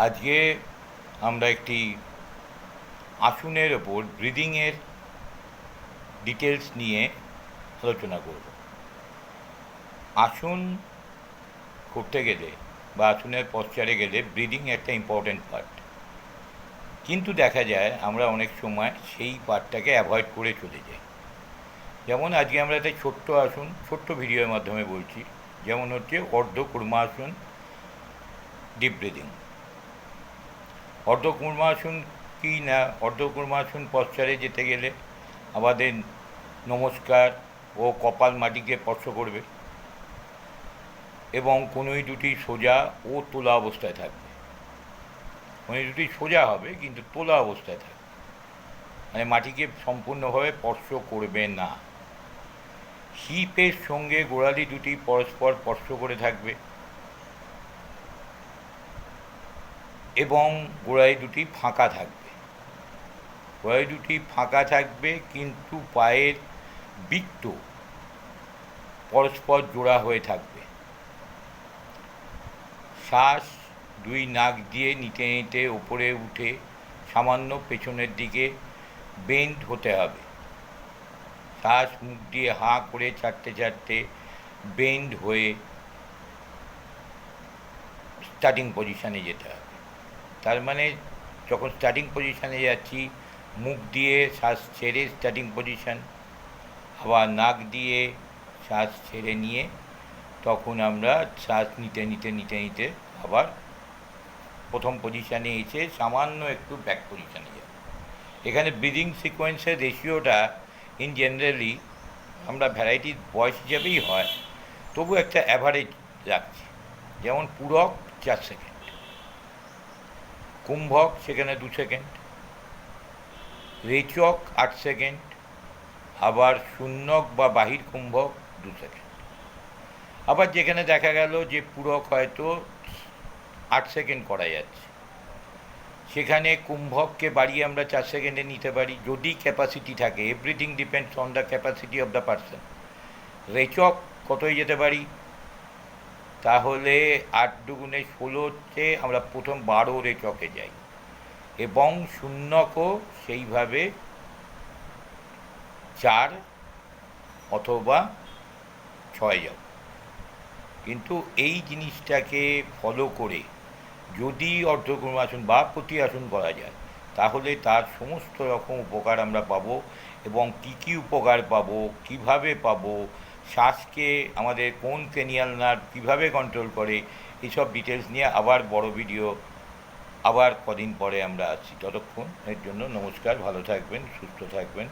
আজকে আমরা একটি আসনের ওপর ব্রিদিংয়ের ডিটেলস নিয়ে আলোচনা করব। আসন করতে গেলে বা আসনের পশ্চারে গেলে ব্রিদিং একটা ইম্পর্ট্যান্ট পার্ট, কিন্তু দেখা যায় আমরা অনেক সময় সেই পার্টটাকে অ্যাভয়েড করে চলে যাই। যেমন আজকে আমরা একটা ছোট্ট আসন, ছোট্ট ভিডিওর মাধ্যমে বলছি, যেমন হচ্ছে অর্ধকুর্মাসন, ডিপ ব্রিদিং। অর্ধকুর্মাসন কি না, অর্ধকুর্মাসন পশ্চারে যেতে গেলে আমাদের নমস্কার ও কপাল মাটিকে স্পর্শ করবে এবং কনুই দুটি সোজা ও তোলা অবস্থায় থাকবে। কনুই দুটি সোজা হবে কিন্তু তোলা অবস্থায় থাকবে, মানে মাটিকে সম্পূর্ণভাবে স্পর্শ করবে না। হিপের সঙ্গে গোড়ালি দুটি পরস্পর স্পর্শ করে থাকবে এবং গোড়ালি দুটি ফাঁকা থাকবে। গোড়ালি দুটি ফাঁকা থাকবে কিন্তু পায়ের বৃত্ত পরস্পর জোড়া হয়ে থাকবে। শ্বাস দুই নাক দিয়ে নিতে নিতে ওপরে উঠে সামান্য পেছনের দিকে বেন্ড হতে হবে। শ্বাস মুখ দিয়ে হাঁ করে ছাড়তে ছাড়তে বেন্ড হয়ে স্টার্টিং পজিশানে যেতে হবে। তার মানে যখন স্টার্টিং পজিশানে যাচ্ছি, মুখ দিয়ে শ্বাস ছেড়ে স্টার্টিং পজিশান, আবার নাক দিয়ে শ্বাস ছেড়ে নিয়ে তখন আমরা শ্বাস নিতে নিতে নিতে নিতে আবার প্রথম পজিশানে এসে সামান্য একটু ব্যাক পজিশানে যাব। এখানে ব্রিদিং সিকোয়েন্সের রেশিওটা ইন জেনারেলি আমরা ভ্যারাইটি বয়স হিসাবেই হয়, তবু একটা অ্যাভারেজ রাখছি। যেমন পূরক 4 সেকেন্ড, কুম্ভক সেখানে 2 সেকেন্ড, রেচক 8 সেকেন্ড, আবার শূন্যক বা বাহির কুম্ভক 2 সেকেন্ড। আবার যেখানে দেখা গেল যে পূরক হয়তো 8 সেকেন্ড করা যাচ্ছে, সেখানে কুম্ভককে বাড়িয়ে আমরা 4 সেকেন্ডে নিতে পারি যদি ক্যাপাসিটি থাকে। Everything depends on the capacity of the person. রেচক কতই যেতে পারি, তাহলে 8 দুগুণে 16 হচ্ছে, আমরা প্রথম 12 রেচকে যাই এবং শূন্যকও সেইভাবে 4 অথবা 6 যাব। কিন্তু এই জিনিসটাকে ফলো করে যদি অর্ধকুর্মাসন বা প্রতি আসন করা যায়, তাহলে তার সমস্ত রকম উপকার আমরা পাবো। এবং কী কী উপকার পাবো, কিভাবে পাবো, শ্বাসকে আমাদের কোন ক্রেনিয়াল নার্ভ কীভাবে কন্ট্রোল করে, এইসব ডিটেলস নিয়ে আবার বড় ভিডিও আবার কদিন পরে আমরা আসছি। ততক্ষণ এর জন্য নমস্কার, ভালো থাকবেন, সুস্থ থাকবেন।